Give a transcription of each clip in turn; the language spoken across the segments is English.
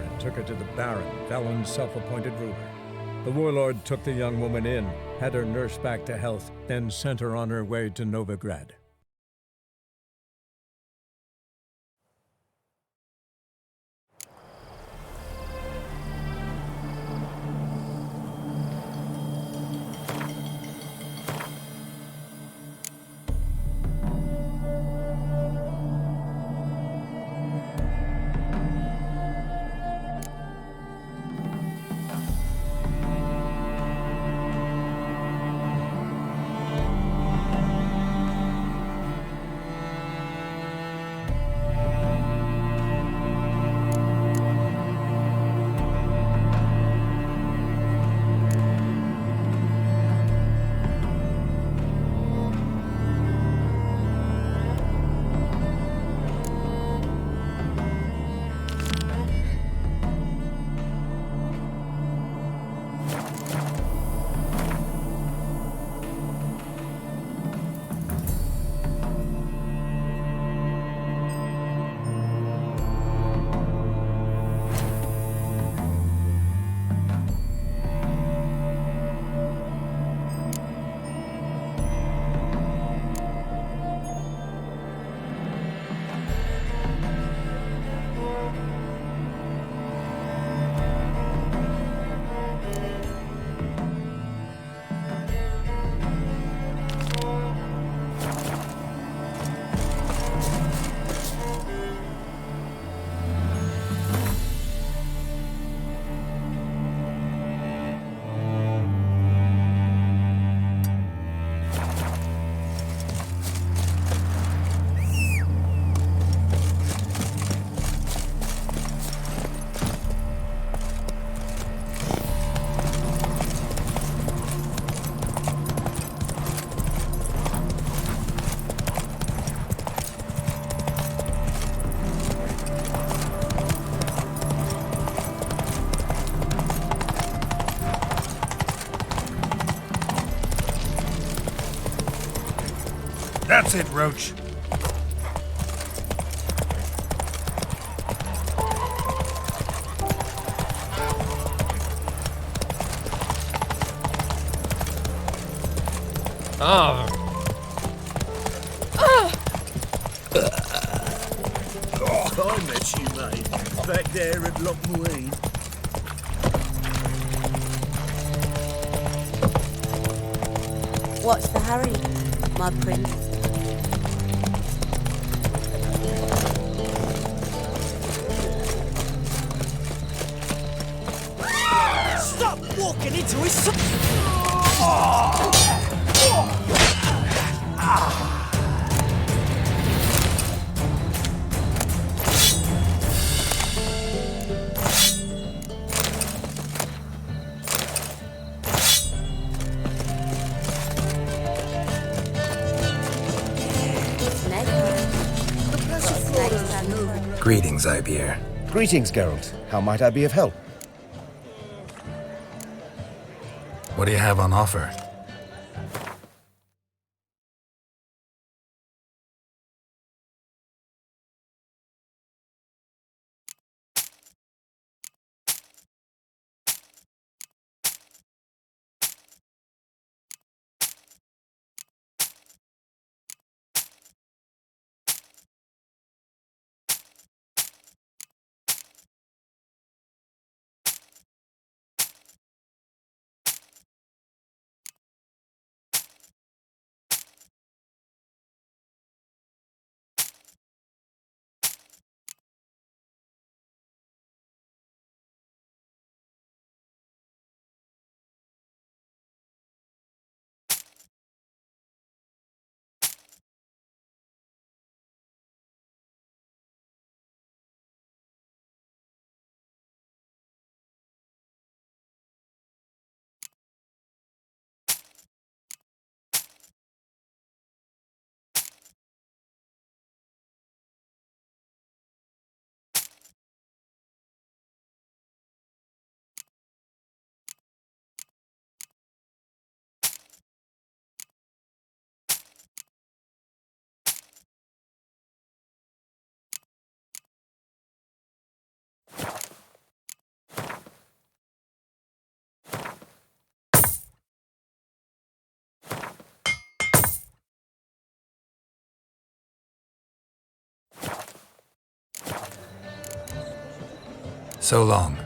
and took her to the Baron, Valen's self-appointed ruler. The warlord took the young woman in, had her nursed back to health, then sent her on her way to Novigrad. That's it, Roach. Ah. I met you, mate. Back there at Loch Muine. What's the hurry, my prince? Stop walking into his... Greetings, Ibeer. Greetings, Geralt. How might I be of help? What do you have on offer? So long.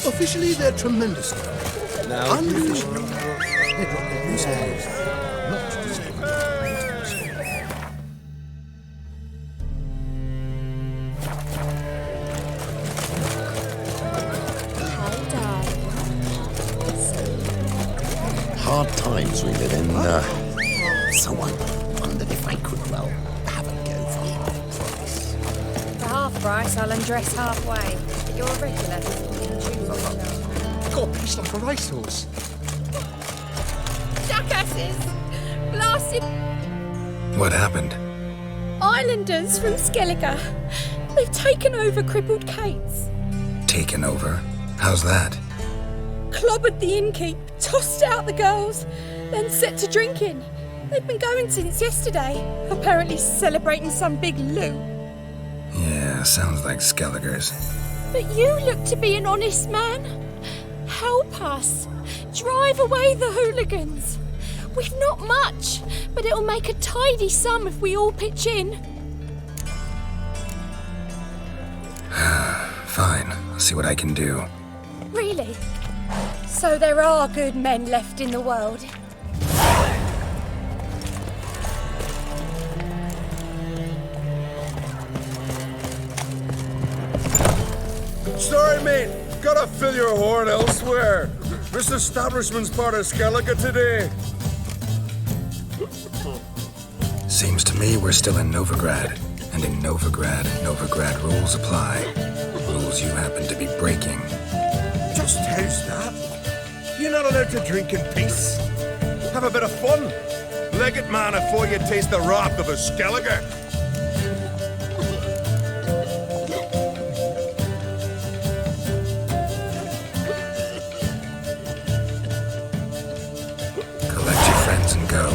Officially, they're tremendous. Now, unofficially, they drop their newspapers. Not disabled. Hard times we live in. Someone wondered if I could, well, have a go for half price. For half price, I'll undress halfway. But you're a regular. Got a piece like a racehorse. Jackasses! Blasted What happened? islanders from Skellige. They've taken over crippled Kate's. Taken over? How's that? Clobbered the innkeep, tossed out the girls, then set to drinking. They've been going since yesterday, apparently celebrating some big loot. Yeah, sounds like Skelliger's. But you look to be an honest man. Help us. Drive away the hooligans. We've not much, but it'll make a tidy sum if we all pitch in. Fine, I'll see what I can do. Really? So there are good men left in the world. Sorry, mate. Gotta fill your horn elsewhere. This establishment's part of Skellige today. Seems to me we're still in Novigrad. And in Novigrad, Novigrad rules apply. Rules you happen to be breaking. Just how's that? You're not allowed to drink in peace. Have a bit of fun. Leg it, man, before you taste the wrath of a Skellige. Collect your friends and go.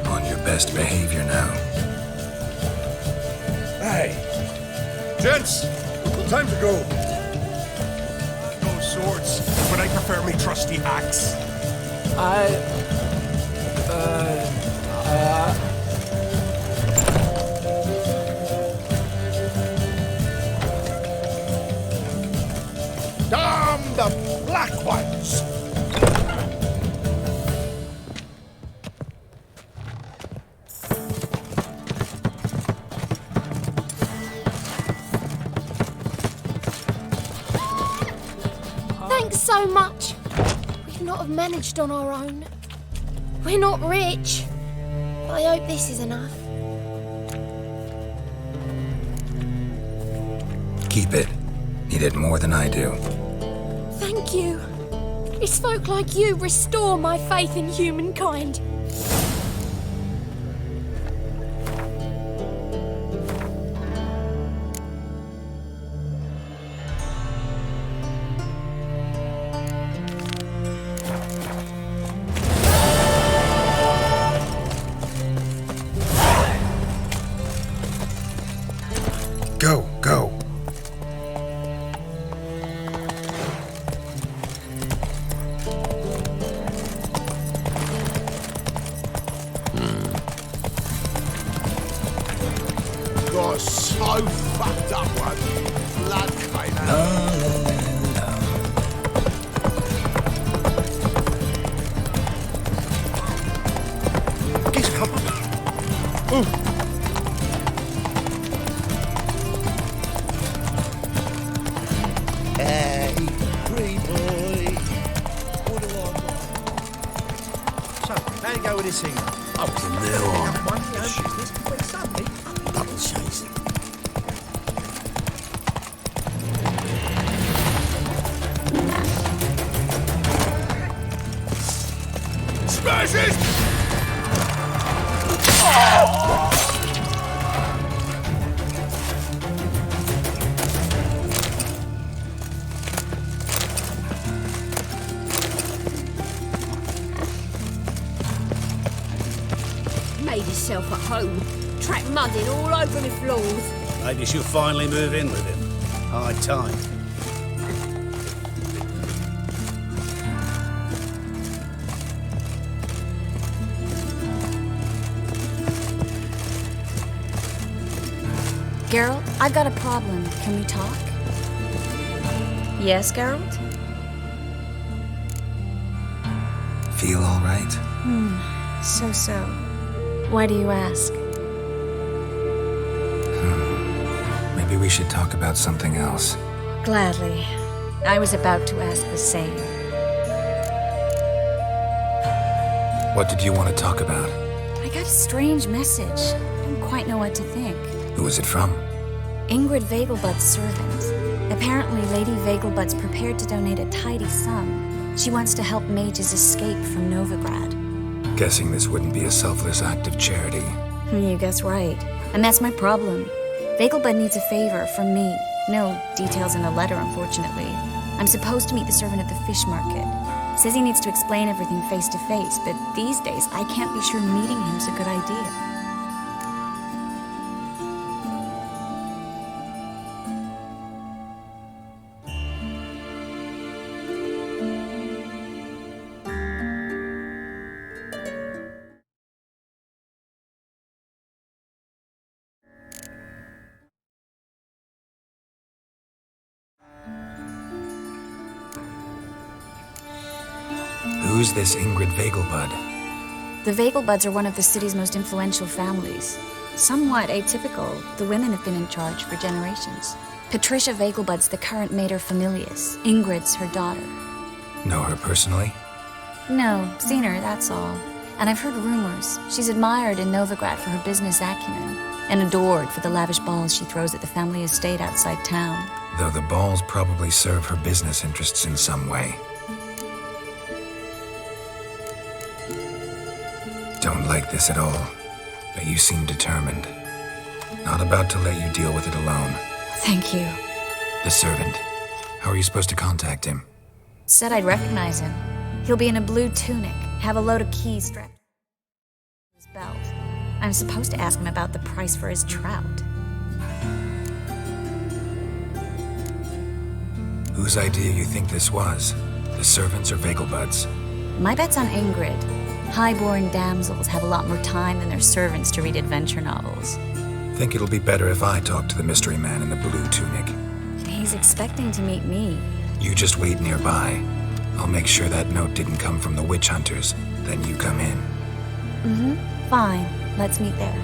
On your best behavior now. Hey. Gents, time to go. No swords, but I prefer me trusty axe. Damn the black ones! Thanks so much. We'd not have managed on our own. We're not rich, but I hope this is enough. Keep it. Need it more than I do. Thank you. It's folk like you restore my faith in humankind. Go, go. Got so fucked up one. Blood came out. Get covered. Hey, pretty boy. What do I want? So, how you go with this thing? Oh, from now on. Double chase. Smash it! Made yourself at home. Track mudding all over the floors. Maybe she'll finally move in with him. High time. Geralt, I've got a problem. Can we talk? Yes, Geralt? Feel all right? So. Why do you ask? Maybe we should talk about something else. Gladly. I was about to ask the same. What did you want to talk about? I got a strange message. I don't quite know what to think. Who was it from? Ingrid Vegelbud's servant. Apparently, Lady Vegelbud's prepared to donate a tidy sum. She wants to help mages escape from Novigrad. Guessing this wouldn't be a selfless act of charity. You guess right. And that's my problem. Vegelbud needs a favor from me. No details in the letter, unfortunately. I'm supposed to meet the servant at the fish market. Says he needs to explain everything face to face, but these days I can't be sure meeting him's a good idea. Who's this Ingrid Vegelbud? The Vegelbuds are one of the city's most influential families. Somewhat atypical, the women have been in charge for generations. Patricia Vegelbud's the current mater familias. Ingrid's her daughter. Know her personally? No, seen her, that's all. And I've heard rumors. She's admired in Novigrad for her business acumen, and adored for the lavish balls she throws at the family estate outside town. Though the balls probably serve her business interests in some way. Don't like this at all, but you seem determined. Not about to let you deal with it alone. Thank you. The servant. How are you supposed to contact him? Said I'd recognize him. He'll be in a blue tunic, have a load of keys strapped to his belt. I'm supposed to ask him about the price for his trout. Whose idea you think this was? The servants or Vegelbud's? My bet's on Ingrid. High-born damsels have a lot more time than their servants to read adventure novels. Think it'll be better if I talk to the mystery man in the blue tunic. He's expecting to meet me. You just wait nearby. I'll make sure that note didn't come from the witch hunters. Then you come in. Fine. Let's meet there.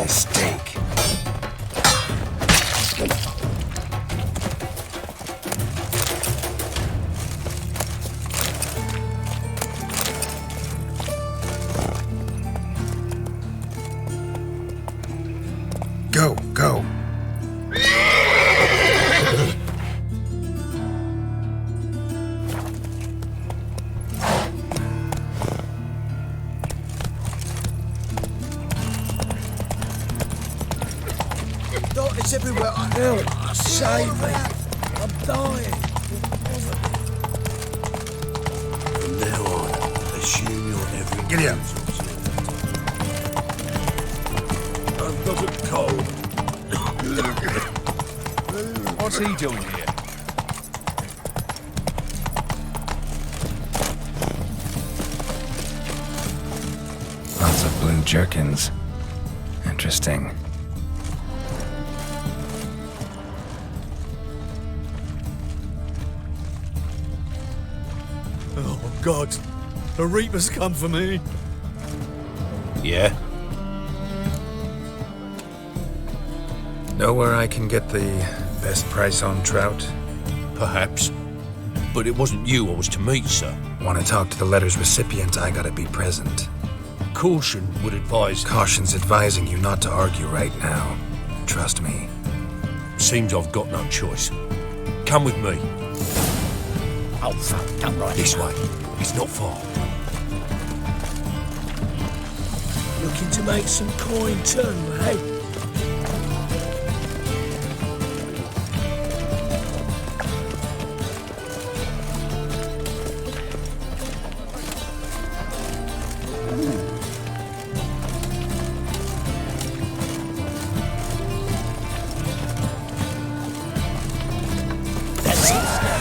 Mistake. Go, go. It's everywhere. Help! Save me! I'm dying! From now on, assume you're every... Giddy up. I've got a cold. What's he doing here? Lots of blue jerkins. Interesting. Oh, God. The Reaper's come for me. Yeah? Know where I can get the best price on trout? Perhaps. But it wasn't you I was to meet, sir. Want to talk to the letter's recipient, I gotta be present. Caution would advise... Caution's advising you not to argue right now. Trust me. Seems I've got no choice. Come with me. Oh, fuck, come right This way. It's not far. Looking to make some coin turn, mate.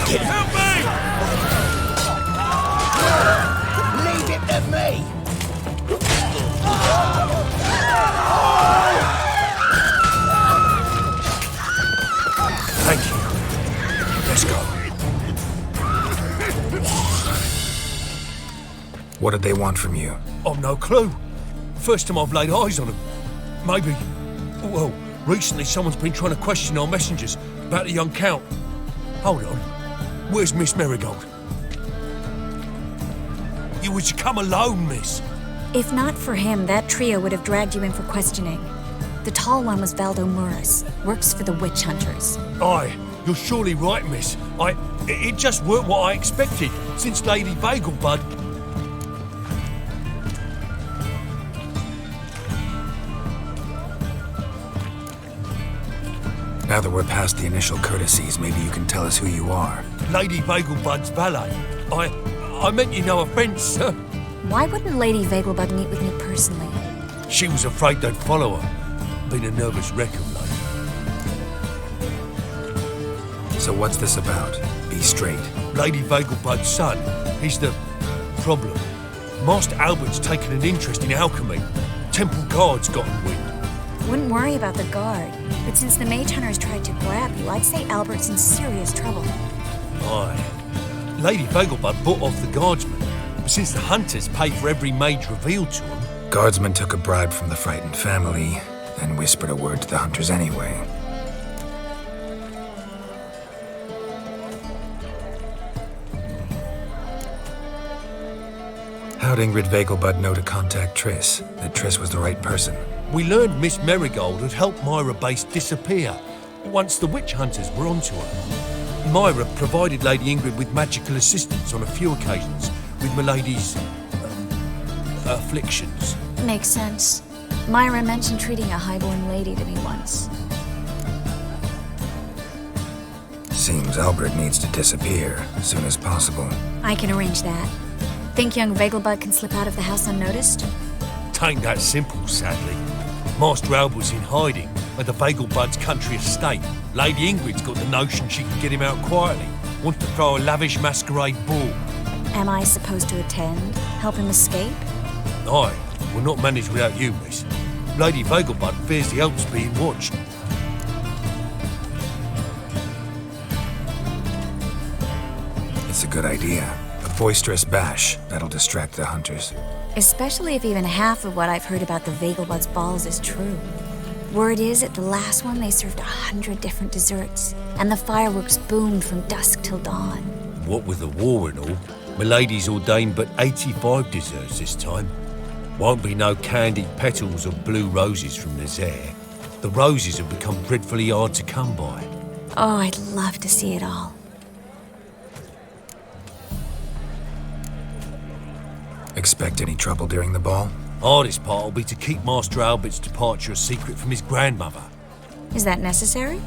Help me! Leave it to me! Thank you. Let's go. What did they want from you? I've no clue. First time I've laid eyes on them. Maybe... Well, recently someone's been trying to question our messengers about the young Count. Hold on. Where's Miss Marigold? You was to come alone, miss. If not for him, that trio would have dragged you in for questioning. The tall one was Valdo Muris, works for the witch hunters. Aye, you're surely right, miss. It just weren't what I expected, since Lady Vegelbud... Now that we're past the initial courtesies, maybe you can tell us who you are. Lady Vegelbud's valet. I meant you no offence, sir. Why wouldn't Lady Vegelbud meet with me personally? She was afraid they'd follow her. Been a nervous wreck of late. So what's this about? Be straight. Lady Vegelbud's son, he's the problem. Master Albert's taken an interest in alchemy. Temple guards got in wind. Wouldn't worry about the guard, but since the mage hunters tried to grab you, I'd say Albert's in serious trouble. Aye. Lady Vegelbud bought off the guardsmen, but since the hunters paid for every mage revealed to them... Guardsmen took a bribe from the frightened family, and whispered a word to the hunters anyway. How'd Ingrid Vegelbud know to contact Triss? That Triss was the right person? We learned Miss Marigold had helped Myra Base disappear once the witch hunters were onto her. Myra provided Lady Ingrid with magical assistance on a few occasions with Milady's... afflictions. Makes sense. Myra mentioned treating a highborn lady to me once. Seems Albert needs to disappear as soon as possible. I can arrange that. Think young Vegelbud can slip out of the house unnoticed? Tain't that simple, sadly. Master Albert's in hiding at the Vegelbud's country estate. Lady Ingrid's got the notion she can get him out quietly. Wants to throw a lavish masquerade ball. Am I supposed to attend? Help him escape? Aye, we'll not manage without you, miss. Lady Vegelbud fears the Alps being watched. It's a good idea. A boisterous bash. That'll distract the hunters. Especially if even half of what I've heard about the Vegelbud's balls is true. Word is, at the last one, they served 100 different desserts, and the fireworks boomed from dusk till dawn. What with the war and all, Milady's ordained but 85 desserts this time. Won't be no candied petals or blue roses from Nazaire. The roses have become dreadfully hard to come by. Oh, I'd love to see it all. Expect any trouble during the ball? Hardest part will be to keep Master Albert's departure a secret from his grandmother. Is that necessary?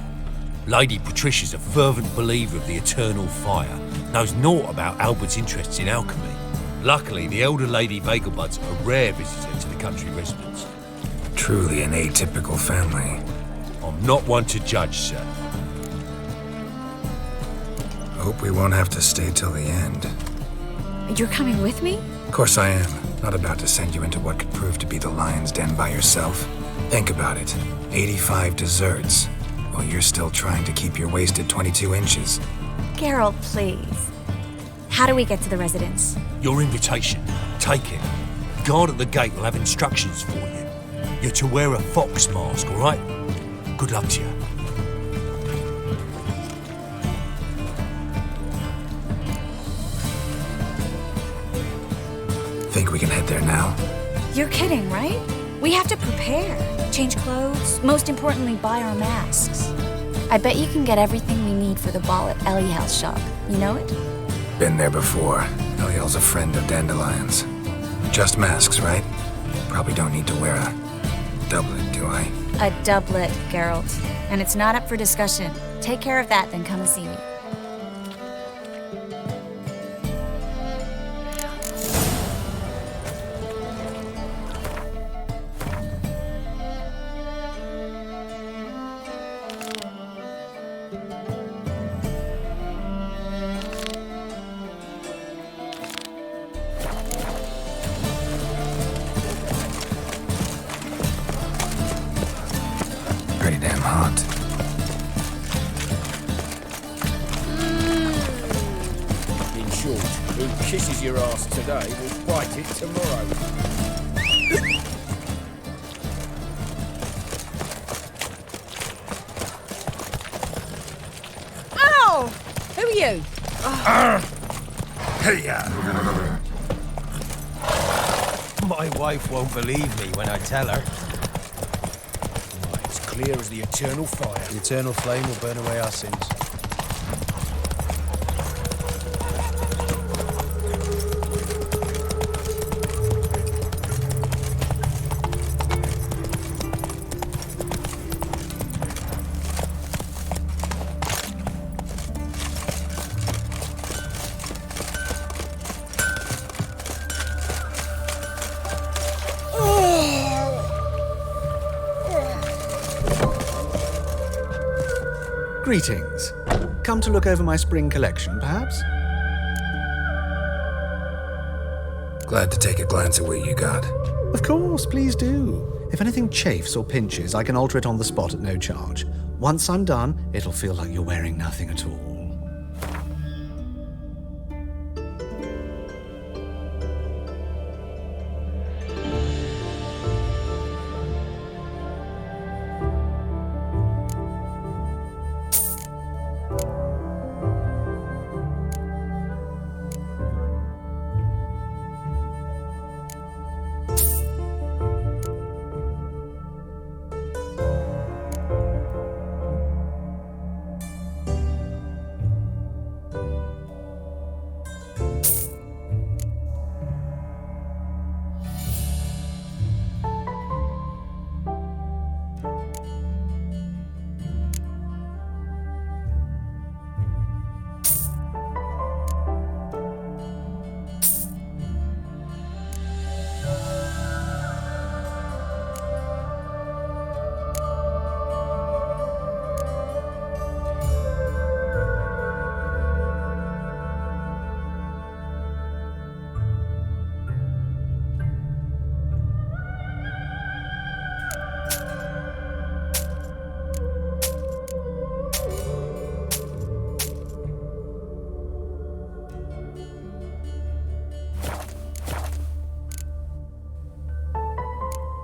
Lady Patricia's a fervent believer of the eternal fire, knows naught about Albert's interests in alchemy. Luckily, the elder Lady Vegelbud's a rare visitor to the country residence. Truly an atypical family. I'm not one to judge, sir. Hope we won't have to stay till the end. You're coming with me? Of course I am. Not about to send you into what could prove to be the lion's den by yourself. Think about it. 85 desserts, while you're still trying to keep your waist at 22 inches. Geralt, please. How do we get to the residence? Your invitation. Take it. Guard at the gate will have instructions for you. You're to wear a fox mask, all right? Good luck to you. Think we can head there now? You're kidding, right? We have to prepare. Change clothes. Most importantly, buy our masks. I bet you can get everything we need for the ball at Eliel's shop. You know it? Been there before. Eliel's a friend of Dandelion's. Just masks, right? Probably don't need to wear a doublet, do I? A doublet, Geralt. And it's not up for discussion. Take care of that, then come and see me. Pretty damn hot. In short, who kisses your ass today will bite it tomorrow. Oh! Who are you? Hey, My wife won't believe me when I tell her. It's clear as the eternal fire. The eternal flame will burn away our sins. Greetings. Come to look over my spring collection, perhaps? Glad to take a glance at what you got. Of course, please do. If anything chafes or pinches, I can alter it on the spot at no charge. Once I'm done, it'll feel like you're wearing nothing at all.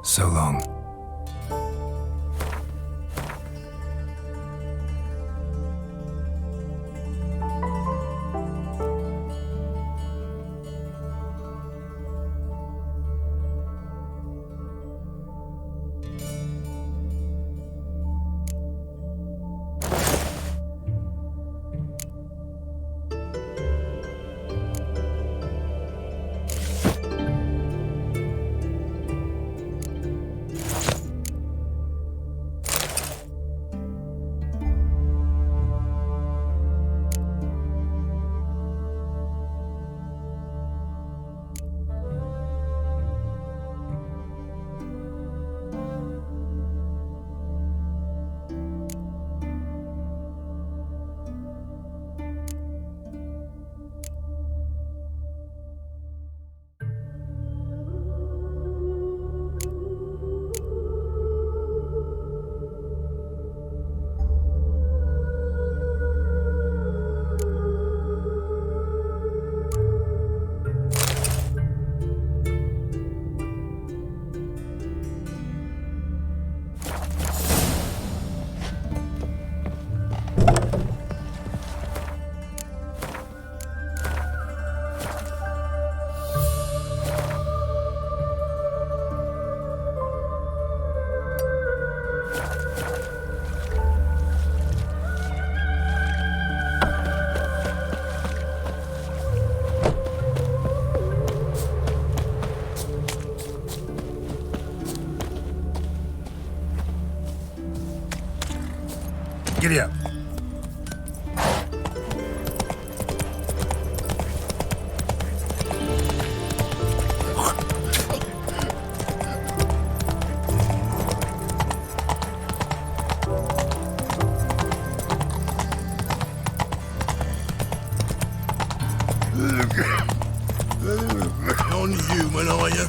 So long. Giddy up. Non-human, are you?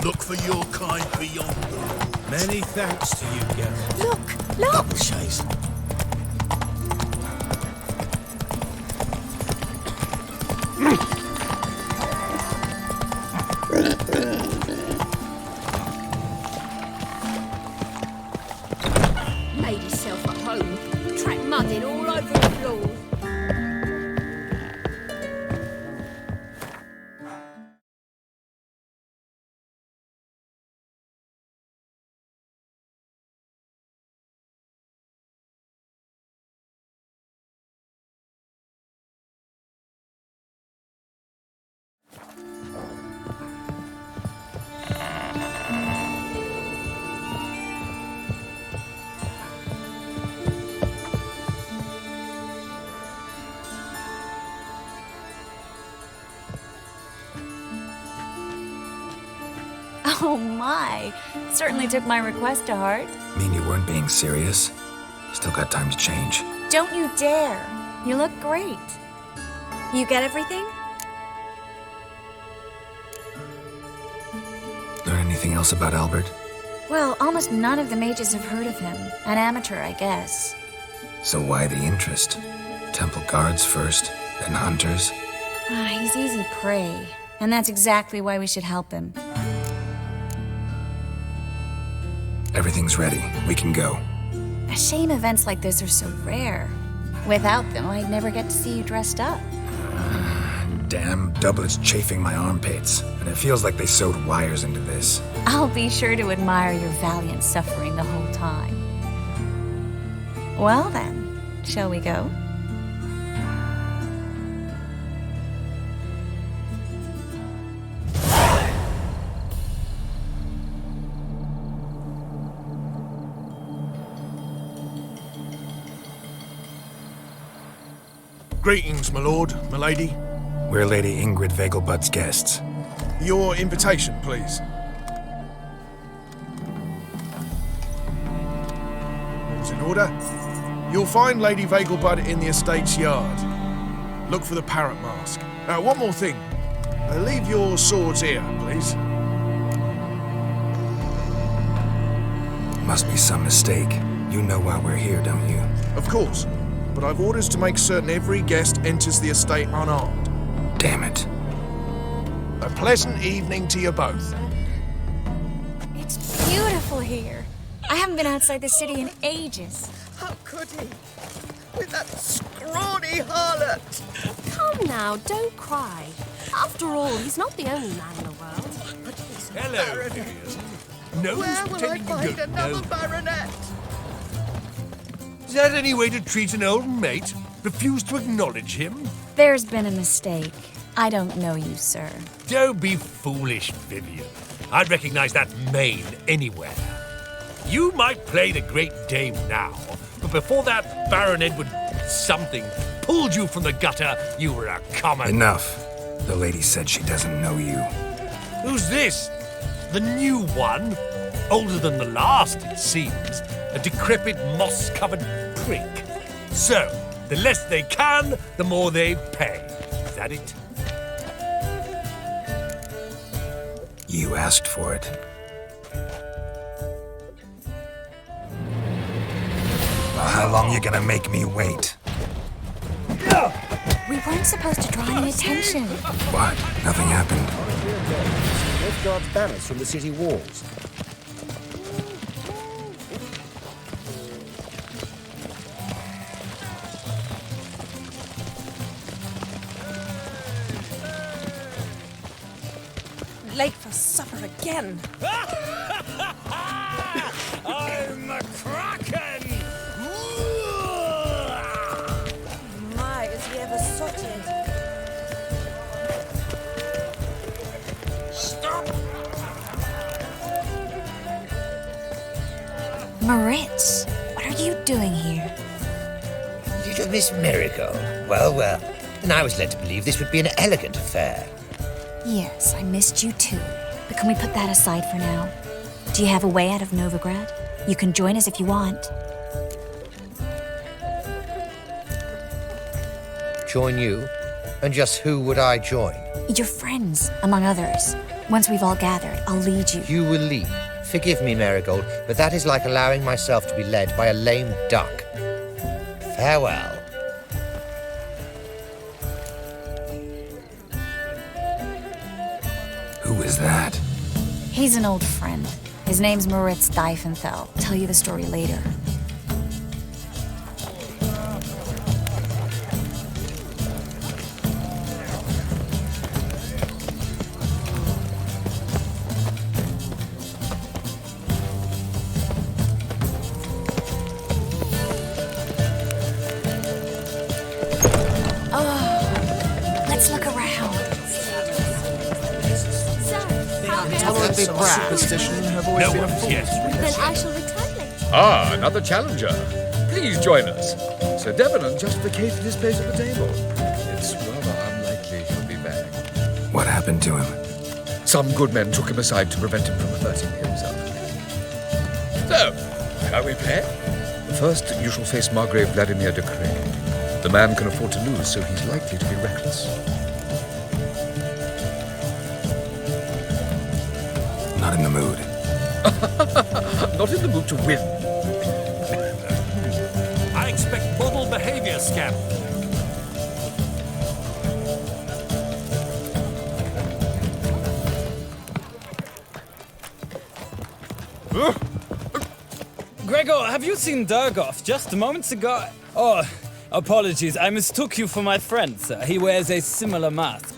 Look for your kind beyond. Many thanks to you, Geralt. Look, look! Double chase. Made himself at home. Track mudding all over the floor. Oh my. Certainly took my request to heart. Mean you weren't being serious? Still got time to change. Don't you dare. You look great. You get everything? Learn anything else about Albert? Well, almost none of the mages have heard of him. An amateur, I guess. So why the interest? Temple guards first, then hunters? He's easy prey. And that's exactly why we should help him. Everything's ready. We can go. A shame events like this are so rare. Without them, I'd never get to see you dressed up. Damn, doublets chafing my armpits, and it feels like they sewed wires into this. I'll be sure to admire your valiant suffering the whole time. Well then, shall we go? Greetings, my lord, my lady. We're Lady Ingrid Vegelbud's guests. Your invitation, please. All's in order. You'll find Lady Vegelbud in the estate's yard. Look for the parrot mask. One more thing. Leave your swords here, please. Must be some mistake. You know why we're here, don't you? Of course. But I've orders to make certain every guest enters the estate unarmed. Damn it. A pleasant evening to you both. It's beautiful here. I haven't been outside the city in ages. How could he? With that scrawny harlot! Come now, don't cry. After all, he's not the only man in the world. But he's a Hello, baronet. dears. No one's Where will I pretending you find don't another know. baronet? Is that any way to treat an old mate? Refuse to acknowledge him? There's been a mistake. I don't know you, sir. Don't be foolish, Vivian. I'd recognize that mane anywhere. You might play the Great Dame now, but before that Baron Edward something pulled you from the gutter, you were a common... Enough. The lady said she doesn't know you. Who's this? The new one? Older than the last, it seems. A decrepit, moss-covered prick. So, the less they can, the more they pay. Is that it? You asked for it. Well, how long you gonna make me wait? We weren't supposed to draw any attention. What? Nothing happened. Nilfgaard's banners from the city walls. Late for supper again. I'm a kraken! My, is he ever sotted? Stop! Moritz, what are you doing here? Little Miss Marigold. Well, well. And I was led to believe this would be an elegant affair. Yes, I missed you too. But can we put that aside for now? Do you have a way out of Novigrad? You can join us if you want. Join you? And just who would I join? Your friends, among others. Once we've all gathered, I'll lead you. You will lead. Forgive me, Marigold, but that is like allowing myself to be led by a lame duck. Farewell. Who is that? He's an old friend. His name's Moritz Diefenthal. I'll tell you the story later. Let's look around. Big superstition have always been a force. Then I shall return later. Ah, another challenger. Please join us. Sir Devenant just vacated his place at the table. It's rather unlikely he'll be back. What happened to him? Some good men took him aside to prevent him from hurting himself. So, shall we play? First, you shall face Margrave Vladimir de Craig. The man can afford to lose, so he's likely to be reckless. Not in the mood. Not in the mood to win. I expect model behavior, Scamp. Gregor, have you seen Durgoff just moments ago? Oh, apologies, I mistook you for my friend, sir. He wears a similar mask.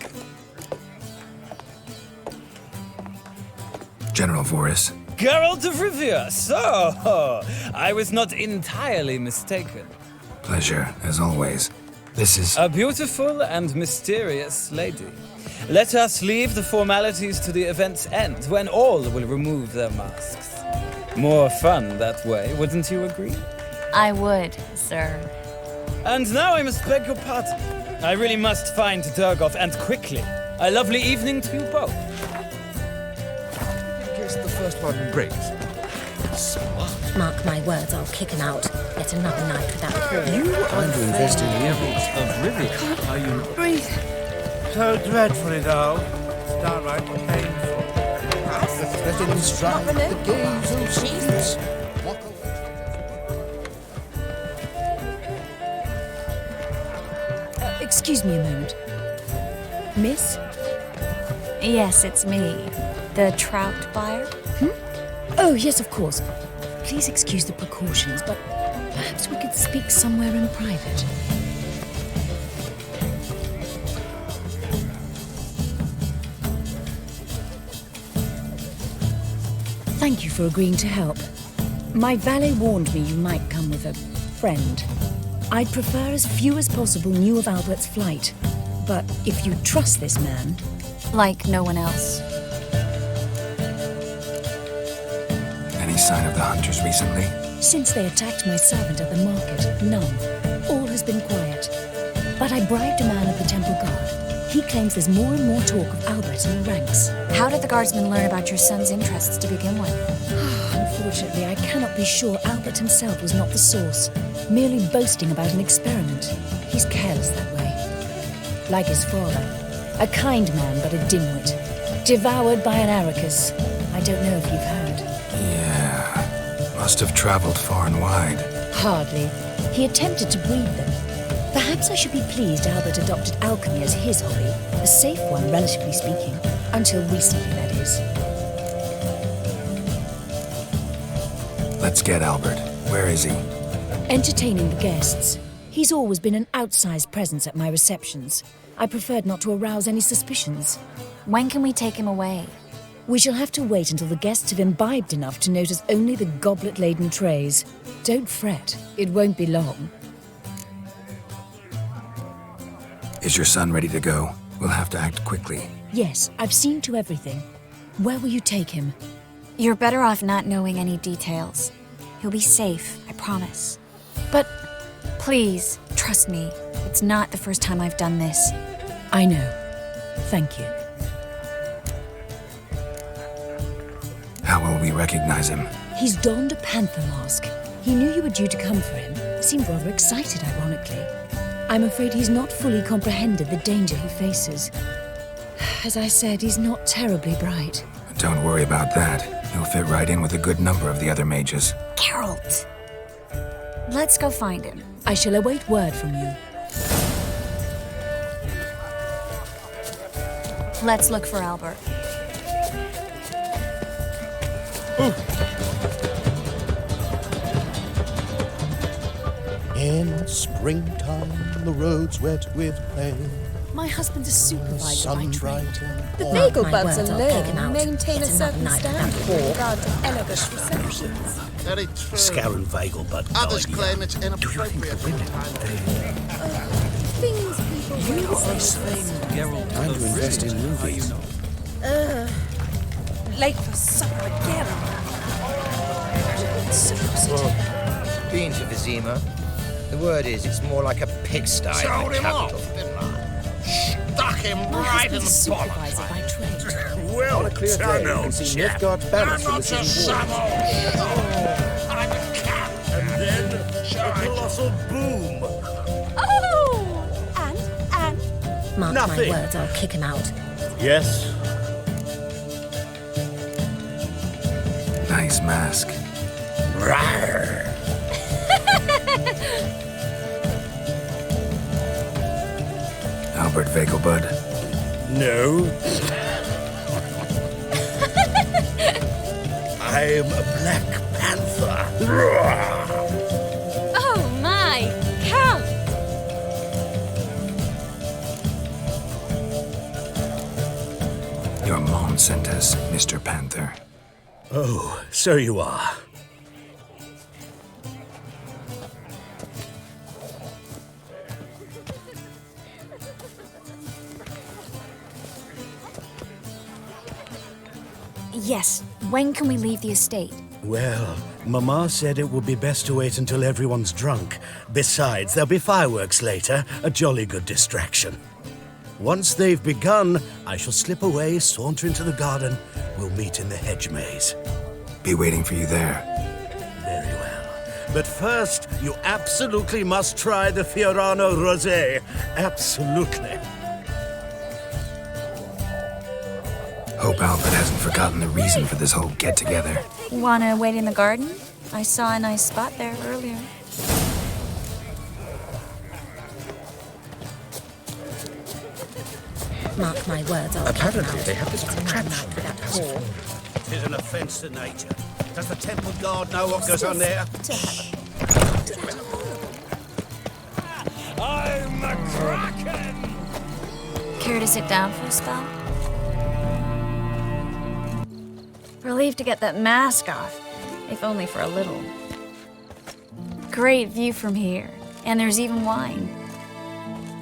General Voris. Geralt of Rivia, so I was not entirely mistaken. Pleasure, as always. This is... A beautiful and mysterious lady. Let us leave the formalities to the event's end, when all will remove their masks. More fun that way, wouldn't you agree? I would, sir. And now I must beg your pardon. I really must find Durgoff, and quickly. A lovely evening to you both. The first one breaks. So what? Mark my words, I'll kick him out. Get another night without Paul. You are trying to invest in the emeralds of Rivia. Are you... Breathe. So dreadfully dull. It's downright painful. Let him strike the gaze of Jesus. Excuse me a moment. Miss? Yes, it's me. The trout buyer? Oh, yes, of course. Please excuse the precautions, but perhaps we could speak somewhere in private. Thank you for agreeing to help. My valet warned me you might come with a friend. I'd prefer as few as possible knew of Albert's flight. But if you trust this man... Like no one else. Any sign of the hunters recently? Since they attacked my servant at the market, none. All has been quiet. But I bribed a man at the Temple Guard. He claims there's more and more talk of Albert in the ranks. How did the guardsmen learn about your son's interests to begin with? Unfortunately, I cannot be sure Albert himself was not the source, merely boasting about an experiment. He's careless that way. Like his father. A kind man, but a dimwit. Devoured by an Arrakis. I don't know if you've heard. Yeah. Must have traveled far and wide. Hardly. He attempted to breed them. Perhaps I should be pleased Albert adopted alchemy as his hobby. A safe one, relatively speaking. Until recently, that is. Let's get Albert. Where is he? Entertaining the guests. He's always been an outsized presence at my receptions. I preferred not to arouse any suspicions. When can we take him away? We shall have to wait until the guests have imbibed enough to notice only the goblet-laden trays. Don't fret, it won't be long. Is your son ready to go? We'll have to act quickly. Yes, I've seen to everything. Where will you take him? You're better off not knowing any details. He'll be safe, I promise. But... Please, Trust me, it's not the first time I've done this. I know. Thank you. How will we recognize him? He's donned a panther mask. He knew you were due to come for him. Seemed rather excited, ironically. I'm afraid he's not fully comprehended the danger he faces. As I said, he's not terribly bright. Don't worry about that. He'll fit right in with a good number of the other mages. Geralt! Let's go find him. I shall await word from you. Let's look for Albert. In springtime, the roads wet with rain. My husband's a supervisor by trade. The Mark bagel my buds words, I'll alone kick him out. maintain a It's another certain night standard without with war. regard to elegant receptions. Very true. Scarron Vegelbud. Others claim it's inappropriate. Things people will say. Time to invest in movies. Late for supper again. Been to Vizima. The word is, it's more like a pigsty Told than him a off, capital. didn't I? Stuck him My right in the husband's a supervisor by trade. On a clear day, you can see Nilfgaard's banners from the city walls. I'm a cat. And then a colossal boom. Oh! And? Mark Nothing. my words, I'll kick him out. Yes. Nice mask. Rawr. Albert Vegelbud. No. I'm a Black Panther. Oh my! Count! Your mom sent us, Mr. Panther. Oh, so you are. Yes, when can we leave the estate? Well, Mama said it would be best to wait until everyone's drunk. Besides, there'll be fireworks later, a jolly good distraction. Once they've begun, I shall slip away, saunter into the garden. We'll meet in the hedge maze. Be waiting for you there. Very well. But first, you absolutely must try the Fiorano Rosé. Absolutely. Hope Albert hasn't forgotten the reason for this whole get-together. Wanna wait in the garden? I saw a nice spot there earlier. Mark my words, I'll Apparently, kick him out. they have this It's another contraption. night without war. Tis an offence to nature. Does the temple guard know what goes on there? I'm a kraken! Care to sit down for a spell? Relieved to get that mask off, if only for a little. Great view from here, and there's even wine.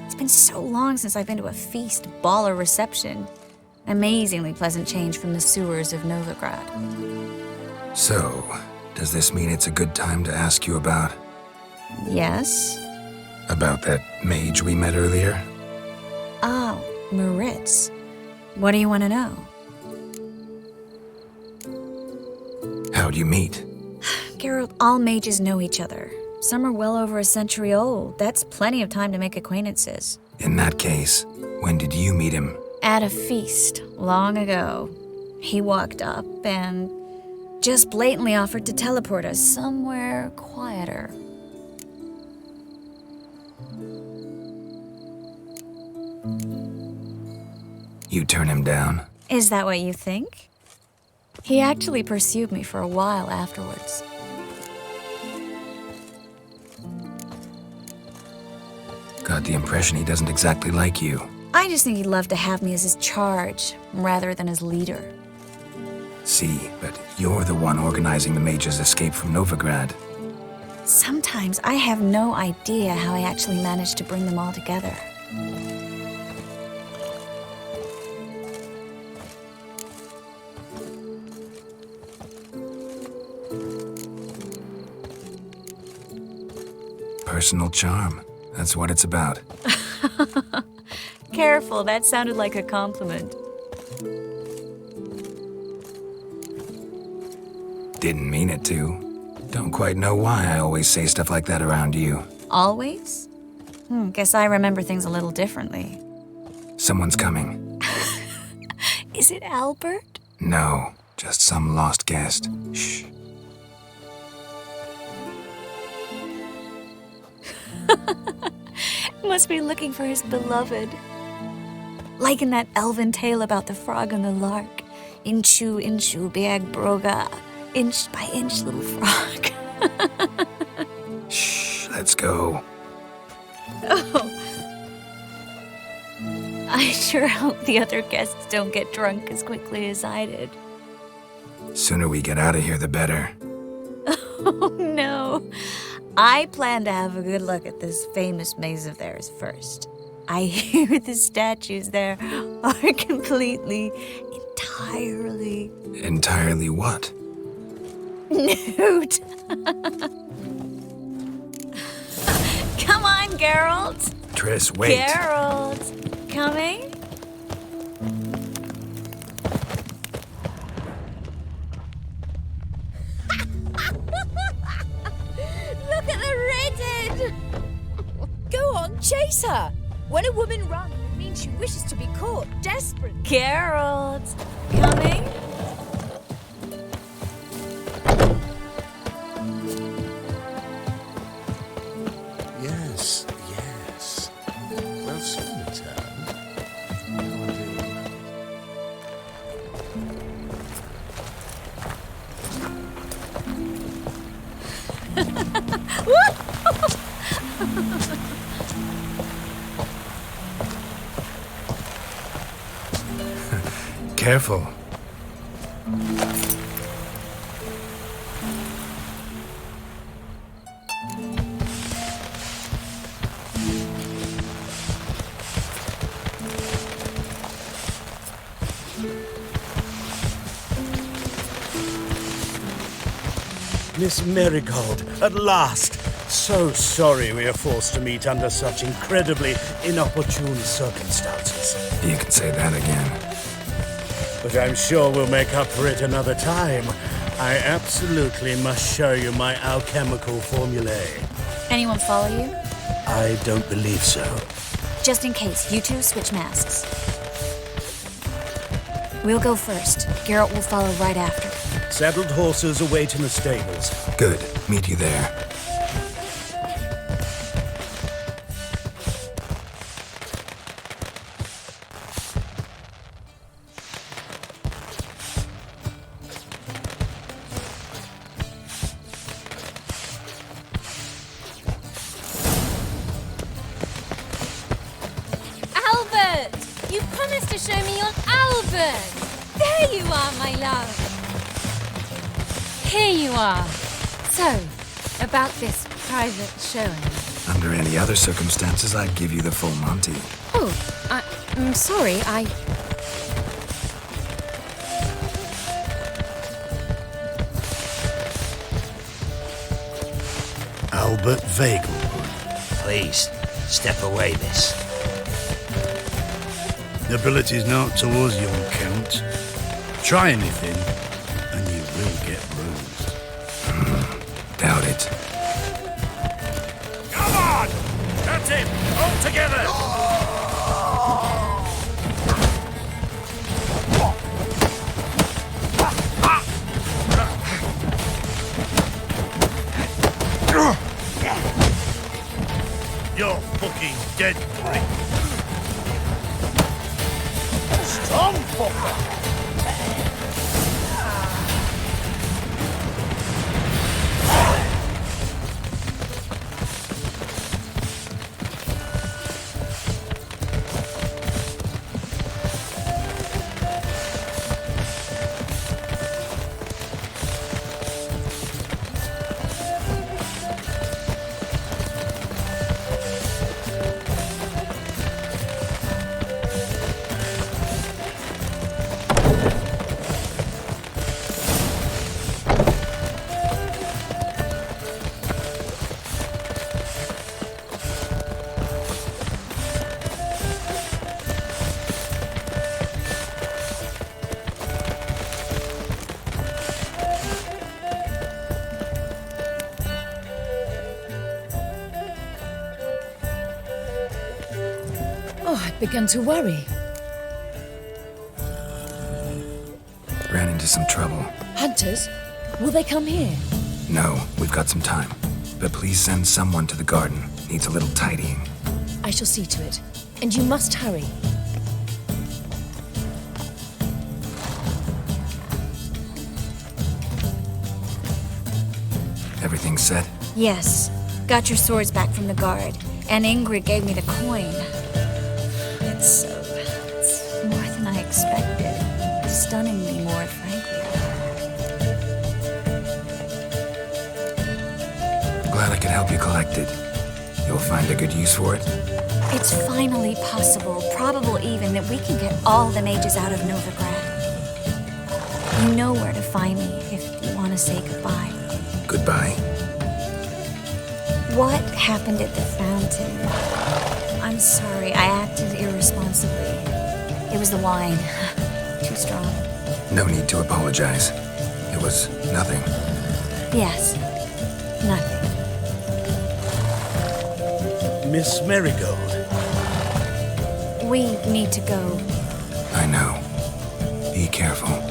It's been so long since I've been to a feast, ball, or reception. Amazingly pleasant change from the sewers of Novigrad. So, does this mean it's a good time to ask you about... Yes? about that mage we met earlier? Oh, Moritz. What do you want to know? How'd you meet? Geralt, all mages know each other. Some are well over a century old. That's plenty of time to make acquaintances. In that case, when did you meet him? At a feast, long ago. He walked up and just blatantly offered to teleport us somewhere quieter. You turn him down? Is that what you think? He actually pursued me for a while afterwards. Got the impression he doesn't exactly like you. I just think he'd love to have me as his charge, rather than his leader. See, but you're the one organizing the mage's escape from Novigrad. Sometimes I have no idea how I actually managed to bring them all together. Personal charm. That's what it's about. Careful, that sounded like a compliment. Didn't mean it to. Don't quite know why I always say stuff like that around you. Always? Guess I remember things a little differently. Someone's coming. Is it Albert? No, just some lost guest. Shh. Must be looking for his beloved. Like in that elven tale about the frog and the lark. Inchu, inchu, biag broga. Inch by inch, little frog. Shh, let's go. Oh. I sure hope the other guests don't get drunk as quickly as I did. Sooner we get out of here, the better. Oh, no. I plan to have a good look at this famous maze of theirs first. I hear the statues there are completely, entirely... Entirely what? Nude. Come on, Geralt. Triss, wait. Geralt. Coming? Look at the redhead! Go on, chase her! When a woman runs, it means she wishes to be caught, desperate. Geralt. Coming? Yes, yes. We'll soon return. Careful. Miss Marigold, at last! So sorry we are forced to meet under such incredibly inopportune circumstances. You can say that again. But I'm sure we'll make up for it another time. I absolutely must show you my alchemical formulae. Anyone follow you? I don't believe so. Just in case, you two switch masks. We'll go first. Geralt will follow right after. Saddled horses await in the stables. Good. Meet you there. Albert! You promised to show me your Albert! There you are, my love! Here you are. So, about this private showing. Under any other circumstances, I'd give you the full Monty. Oh, I'm sorry, Albert Vagel. Please, step away, miss. Nobility's not towards you, Count. Try anything, and you will get bruised. Doubt it. Come on! That's it! All together! You're fucking dead, prick. Strong fucker! Oh, I began to worry. Ran into some trouble. Hunters? Will they come here? No, we've got some time. But please send someone to the garden. Needs a little tidying. I shall see to it. And you must hurry. Everything set? Yes. Got your swords back from the guard. And Ingrid gave me the coin. It's more than I expected. Stunningly more, frankly. Glad I could help you collect it. You'll find a good use for it? It's finally possible, probable even, that we can get all the mages out of Novigrad. You know where to find me if you want to say goodbye. Goodbye. What happened at the fountain? I'm sorry, I acted irresponsibly. It was the wine. Too strong. No need to apologize. It was nothing. Yes, nothing. Miss Marigold. We need to go. I know. Be careful.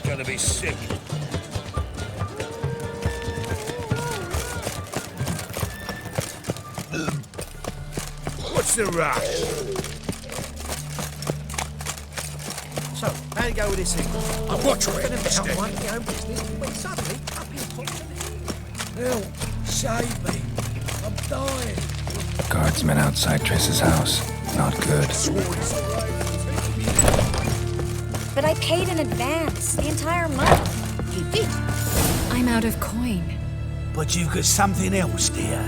Gonna be sick. What's the rush? So, how you go with this thing? I'm watching it, Gonna be out Steve. minding your own business, when suddenly up in pops Help! Save me! I'm dying! Guardsmen outside Triss's house. Not good. But I paid in advance, the entire month. You did? I'm out of coin. But you've got something else, dear.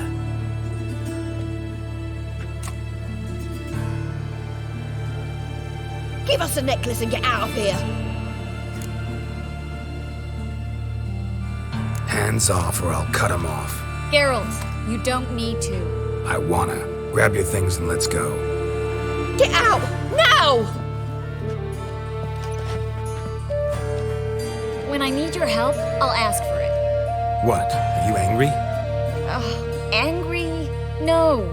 Give us the necklace and get out of here. Hands off or I'll cut them off. Geralt, you don't need to. I wanna. Grab your things and let's go. Get out! Now! When I need your help, I'll ask for it. What? Are you angry? Angry? No.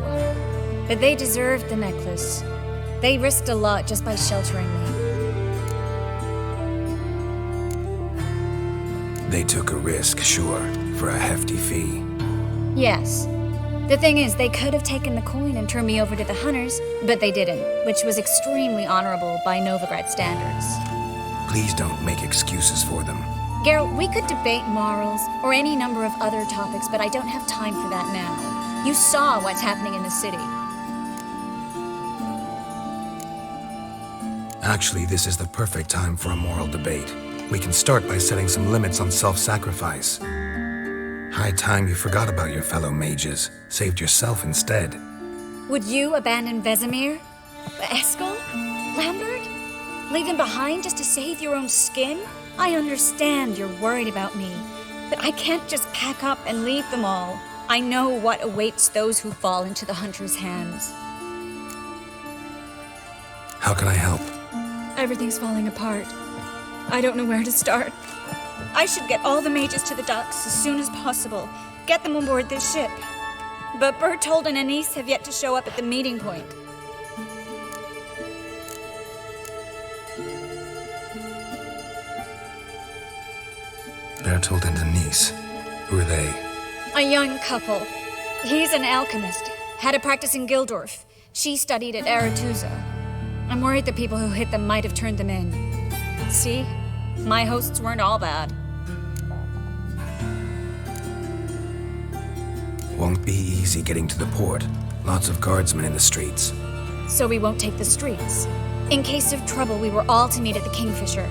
But they deserved the necklace. They risked a lot just by sheltering me. They took a risk, sure, for a hefty fee. Yes. The thing is, they could have taken the coin and turned me over to the hunters, but they didn't, which was extremely honorable by Novigrad standards. Please don't make excuses for them. Geralt, we could debate morals or any number of other topics, but I don't have time for that now. You saw what's happening in the city. Actually, this is the perfect time for a moral debate. We can start by setting some limits on self-sacrifice. High time you forgot about your fellow mages, saved yourself instead. Would you abandon Vesemir? Eskel? Lambert? Leave them behind just to save your own skin? I understand you're worried about me, but I can't just pack up and leave them all. I know what awaits those who fall into the Hunter's hands. How can I help? Everything's falling apart. I don't know where to start. I should get all the mages to the docks as soon as possible. Get them aboard this ship. But Bertold and Anise have yet to show up at the meeting point. Bertold and Anise. Who are they? A young couple. He's an alchemist. Had a practice in Gildorf. She studied at Aretuza. I'm worried the people who hit them might have turned them in. See? My hosts weren't all bad. Won't be easy getting to the port. Lots of guardsmen in the streets. So we won't take the streets. In case of trouble, we were all to meet at the Kingfisher.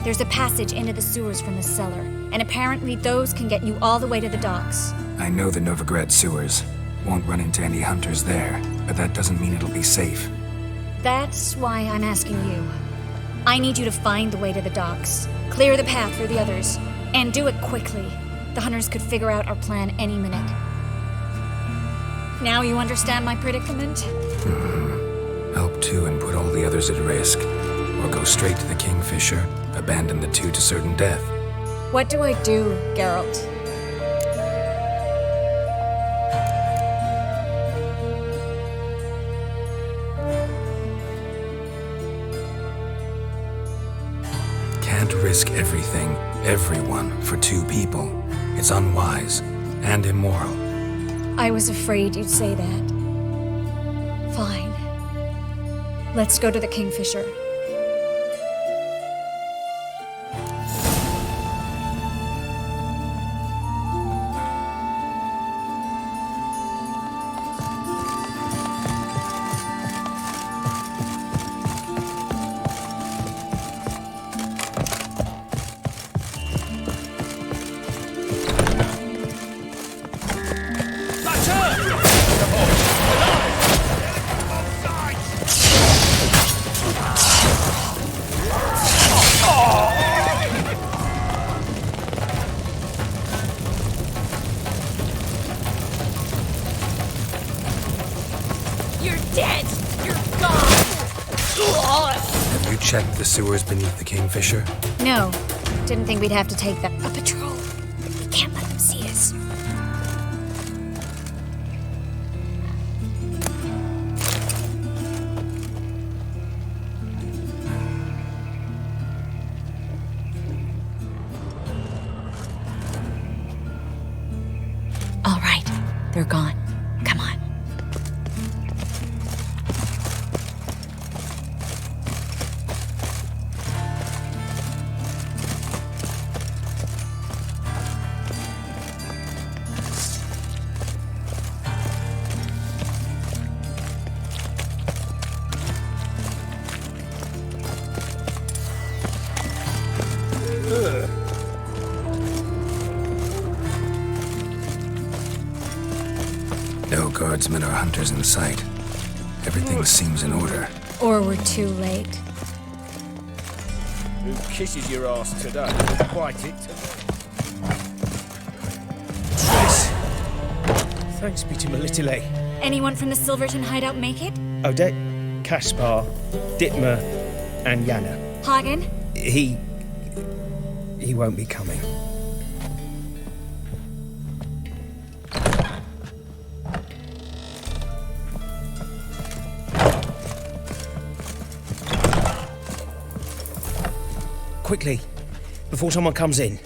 There's a passage into the sewers from the cellar, and apparently those can get you all the way to the docks. I know the Novigrad sewers. Won't run into any hunters there, but that doesn't mean it'll be safe. That's why I'm asking you. I need you to find the way to the docks, clear the path for the others, and do it quickly. The hunters could figure out our plan any minute. Now you understand my predicament? Help two and put all the others at risk. Or go straight to the Kingfisher, abandon the two to certain death. What do I do, Geralt? Can't risk everything, everyone, for two people. It's unwise and immoral. I was afraid you'd say that. Fine. Let's go to the Kingfisher. Check the sewers beneath the Kingfisher? No. Didn't think we'd have to take that. A patrol. We can't let them see us. All right. They're gone. Come on. No guardsmen or hunters in sight. Everything seems in order. Or we're too late. Who kisses your ass today will bite it tomorrow. Triss! Thanks be to Melitele. Anyone from the Silverton hideout make it? Odette, Caspar, Dittmer, and Yana. Hagen? He won't be coming. Quickly, before someone comes in.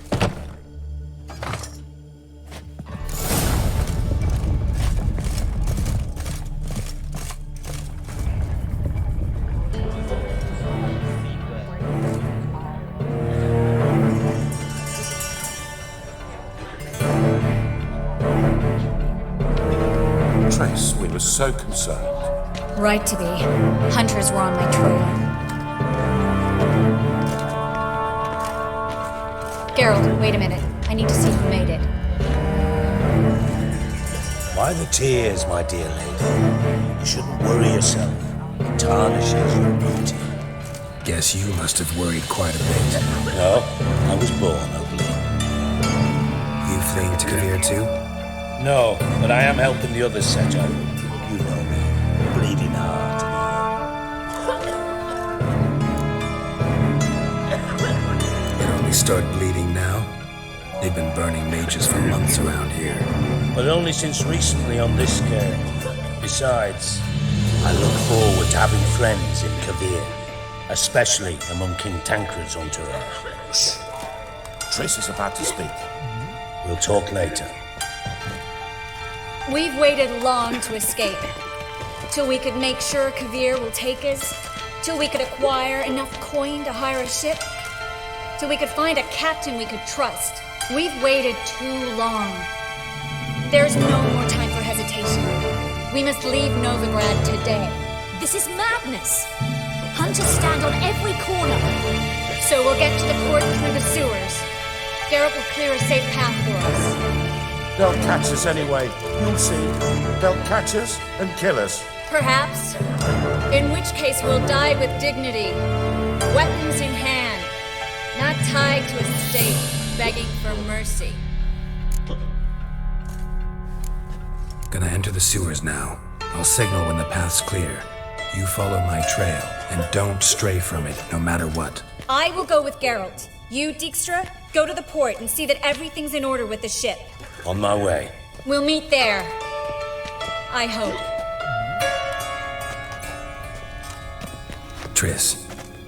so concerned? Right to be. Hunters were on my trail. Geralt, wait a minute. I need to see who made it. Why the tears, my dear lady? You shouldn't worry yourself. It tarnishes your beauty. Guess you must have worried quite a bit. No, I was born ugly. You fleeing to Kavir too? No, but I am helping the others set up. You know me, bleeding heart. It only start bleeding now? They've been burning mages for months around here. But only since recently on this scale. Besides, I look forward to having friends in Kavir, especially among King Tancred's entourage. Triss is about to speak. We'll talk later. We've waited long to escape. Till we could make sure Kavir will take us. Till we could acquire enough coin to hire a ship. Till we could find a captain we could trust. We've waited too long. There's no more time for hesitation. We must leave Novigrad today. This is madness. Hunters stand on every corner. So we'll get to the port through the sewers. Geralt will clear a safe path for us. They'll catch us anyway. You'll see. They'll catch us and kill us. Perhaps. In which case we'll die with dignity. Weapons in hand. Not tied to a stake, begging for mercy. Gonna enter the sewers now. I'll signal when the path's clear. You follow my trail, and don't stray from it, no matter what. I will go with Geralt. You, Dijkstra, go to the port and see that everything's in order with the ship. On my way. We'll meet there. I hope. Triss,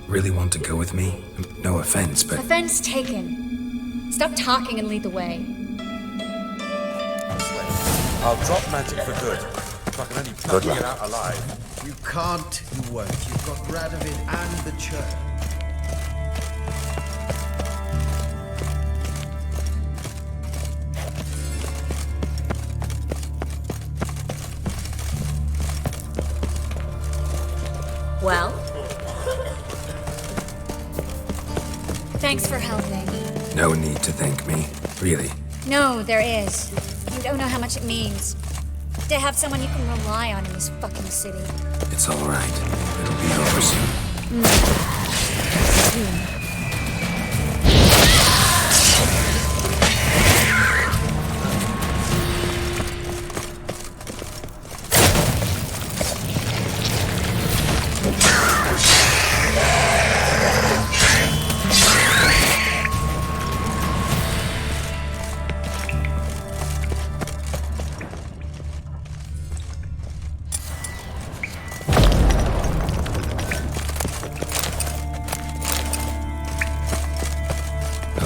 really want to go with me? No offense, but... Offense taken. Stop talking and lead the way. I'll drop magic for good. If I can only pluck it out alive. You can't, you won't. You've got Radovid and the church. Well? Thanks for helping. No need to thank me, really. No, there is. You don't know how much it means. To have someone you can rely on in this fucking city. It's all right. It'll be over soon.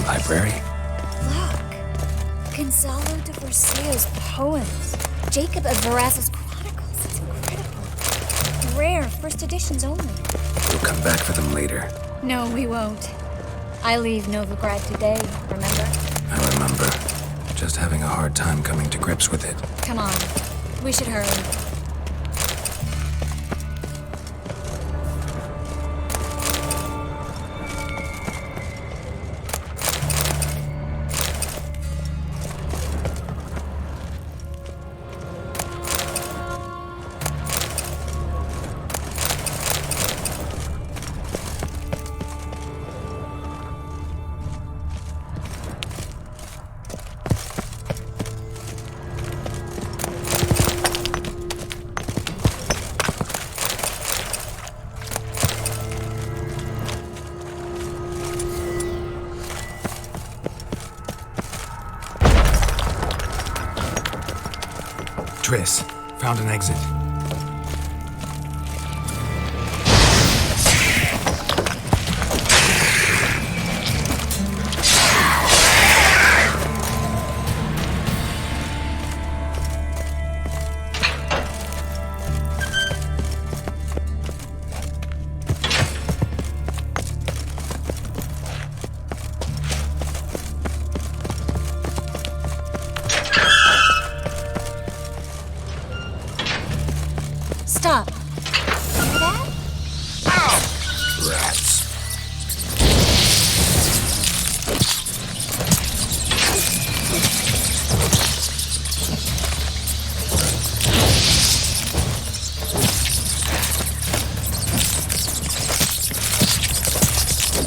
Library? Look! Gonzalo de Vercillo's poems. Jacob of Verraz's chronicles. It's incredible. Rare, first editions only. We'll come back for them later. No, we won't. I leave Novigrad today, remember? I remember. Just having a hard time coming to grips with it. Come on. We should hurry. Triss, found an exit. Rats.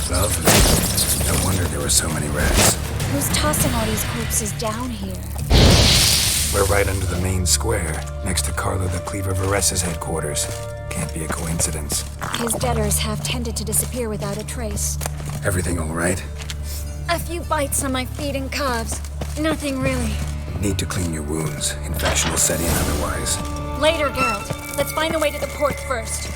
Lovely. No wonder there were so many rats. Who's tossing all these corpses down here? We're right under the main square, next to Carlo the Cleaver Varessa's headquarters. Can't be a coincidence. His debtors have tended to disappear without a trace. Everything all right? A few bites on my feet and calves. Nothing really. Need to clean your wounds, infection will set in otherwise. Later, Geralt. Let's find the way to the port first.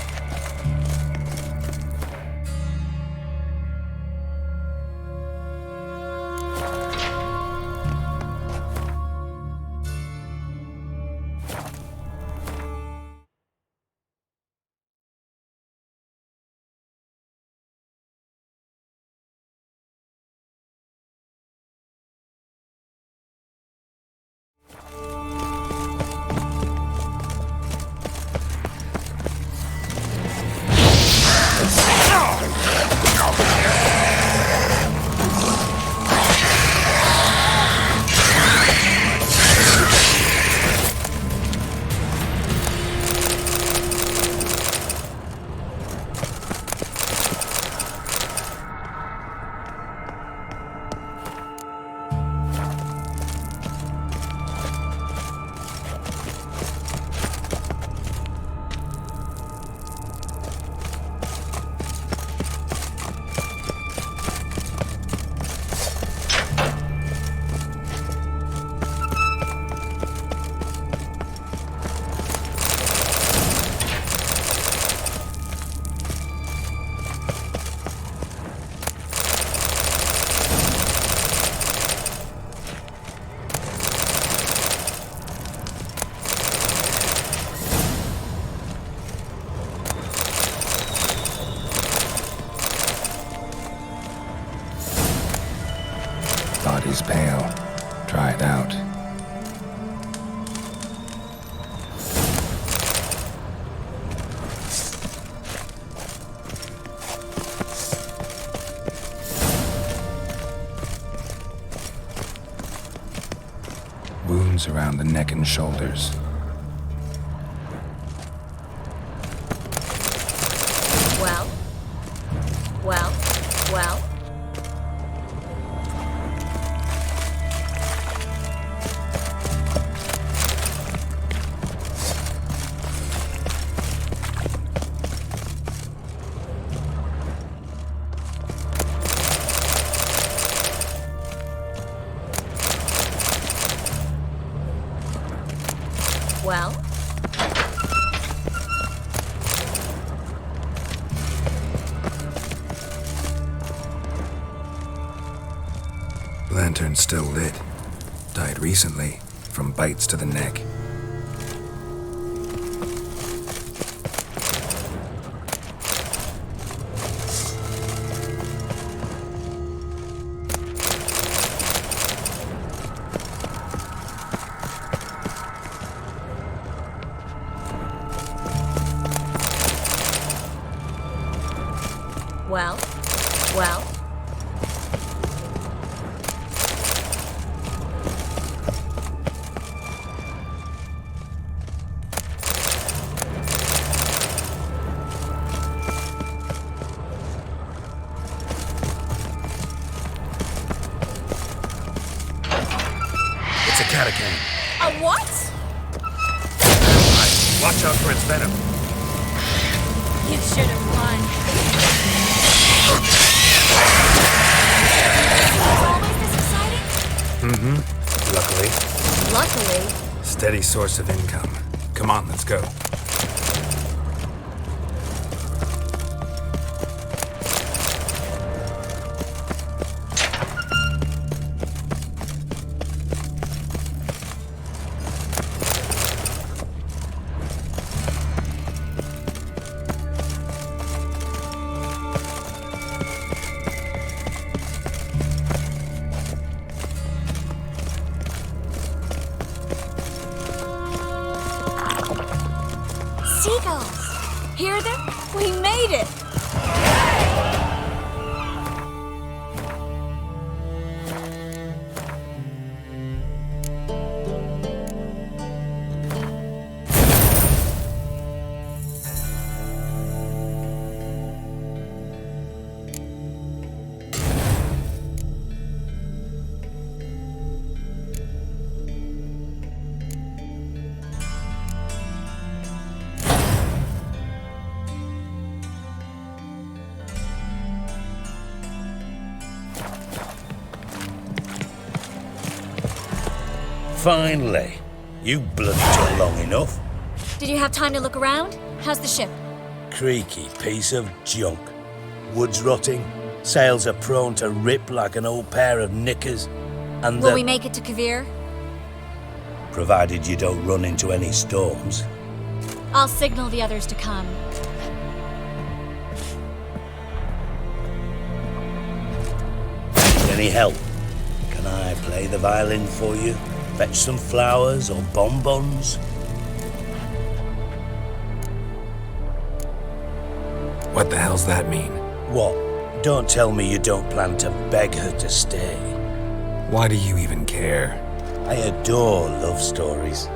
Body's pale. Dried out. Wounds around the neck and shoulders. Well? Well? Well? Well? Lantern still lit. Died recently, from bites to the neck. Well? Well? It's a catacomb. A what? Watch out for its venom. You should have run. Always this exciting? Mm-hmm. Luckily. Luckily. Steady source of income. Come on, let's go. Seagulls! Hear them? We made it! Finally. You bloody took long enough. Did you have time to look around? How's the ship? Creaky piece of junk. Wood's rotting, sails are prone to rip like an old pair of knickers, and Will we make it to Kavir? provided you don't run into any storms. I'll signal the others to come. Any help? Can I play the violin for you? Fetch some flowers or bonbons? What the hell's that mean? What? Don't tell me you don't plan to beg her to stay. Why do you even care? I adore love stories,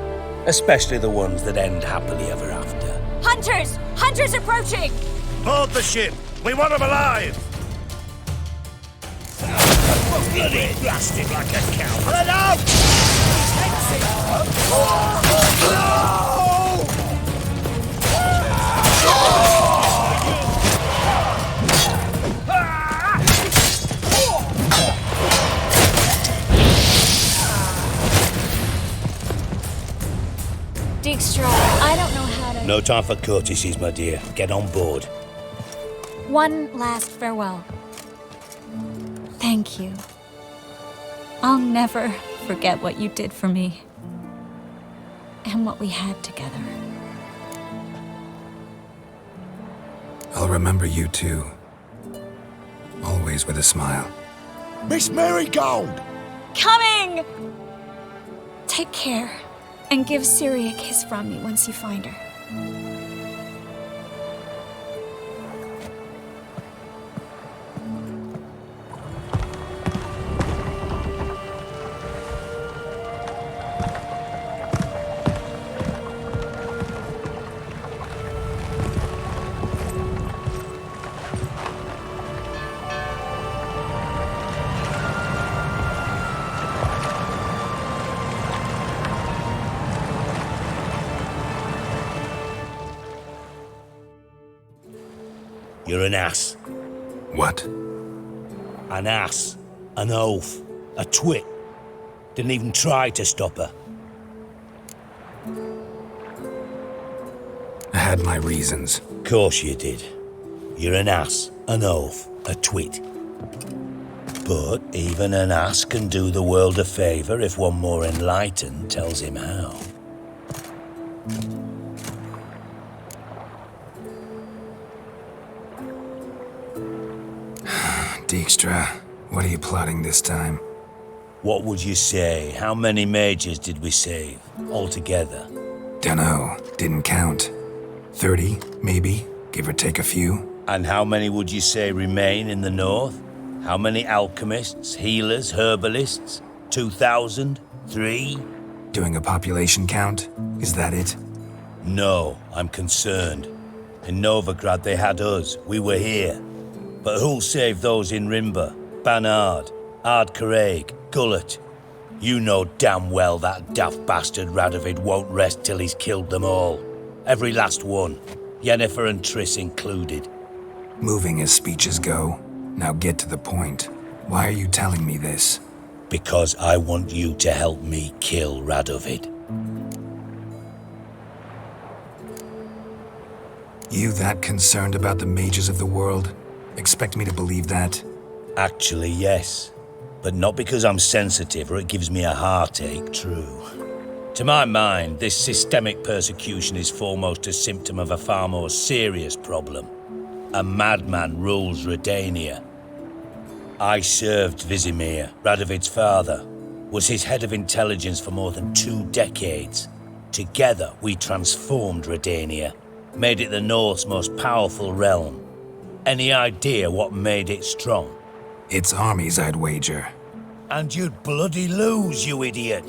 especially the ones that end happily ever after. Hunters! Hunters approaching! Board the ship! We want them alive! Bloody blasted like a cow! Let out! Dijkstra, I don't know how to... No time for courtesies, my dear. Get on board. One last farewell. Thank you. I'll never forget what you did for me. And what we had together. I'll remember you too. Always with a smile. Miss Marigold! Coming! Take care. And give Ciri a kiss from me once you find her. You're an ass. What? An ass. An oaf. A twit. Didn't even try to stop her. I had my reasons. Course you did. You're an ass, an oaf, a twit. But even an ass can do the world a favour if one more enlightened tells him how. Dijkstra, what are you plotting this time? What would you say? How many mages did we save, altogether? Dunno, didn't count. 30, maybe, give or take a few. And how many would you say remain in the north? How many alchemists, healers, herbalists? 2,000? 3? Doing a population count? Is that it? No, I'm concerned. In Novigrad they had us, we were here. But who'll save those in Rimba? Banard, Ardcaraig, Gullet? You know damn well that daft bastard Radovid won't rest till he's killed them all. Every last one. Yennefer and Triss included. Moving as speeches go. Now get to the point. Why are you telling me this? Because I want you to help me kill Radovid. You that concerned about the mages of the world? Expect me to believe that? Actually, yes. But not because I'm sensitive or it gives me a heartache, true. To my mind, this systemic persecution is foremost a symptom of a far more serious problem. A madman rules Redania. I served Vizimir, Radovid's father, was his head of intelligence for more than 2 decades. Together, we transformed Redania, made it the North's most powerful realm. Any idea what made it strong? Its armies, I'd wager. And you'd bloody lose, you idiot.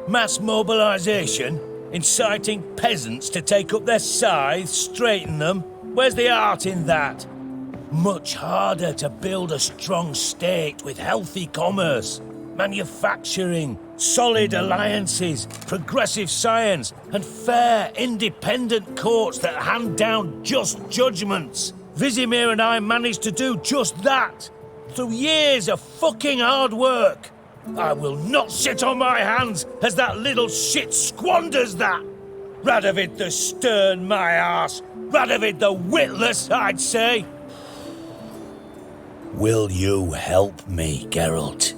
Mass mobilization, inciting peasants to take up their scythes, straighten them. Where's the art in that? Much harder to build a strong state with healthy commerce, manufacturing, solid alliances, progressive science, and fair, independent courts that hand down just judgments. Vizimir and I managed to do just that, through years of fucking hard work. I will not sit on my hands as that little shit squanders that. Radovid the stern, my arse. Radovid the witless, I'd say. Will you help me, Geralt?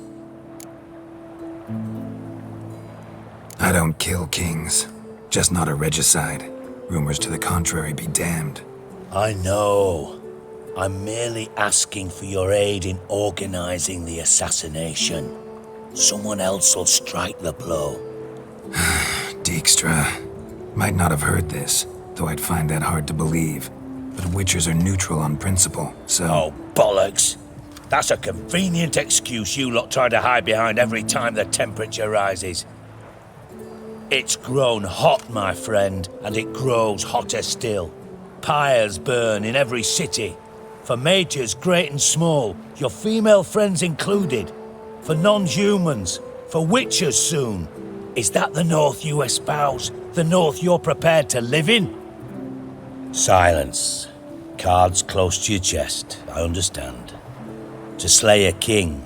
I don't kill kings. Just not a regicide. Rumors to the contrary be damned. I know. I'm merely asking for your aid in organizing the assassination. Someone else will strike the blow. Dijkstra. Might not have heard this, though I'd find that hard to believe. But Witchers are neutral on principle, so... Oh, bollocks. That's a convenient excuse you lot try to hide behind every time the temperature rises. It's grown hot, my friend, and it grows hotter still. Pyres burn in every city. For mages great and small, your female friends included. For non-humans, for Witchers soon. Is that the North you espouse? The North you're prepared to live in? Silence. Cards close to your chest, I understand. To slay a king,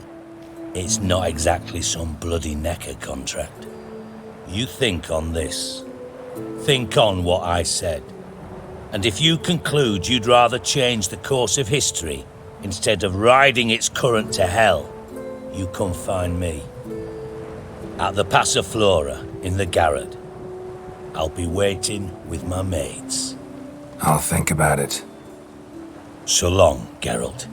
it's not exactly some bloody necker contract. You think on this. Think on what I said. And if you conclude you'd rather change the course of history instead of riding its current to hell, you come find me. At the Passiflora in the Garrod. I'll be waiting with my mates. I'll think about it. So long, Geralt.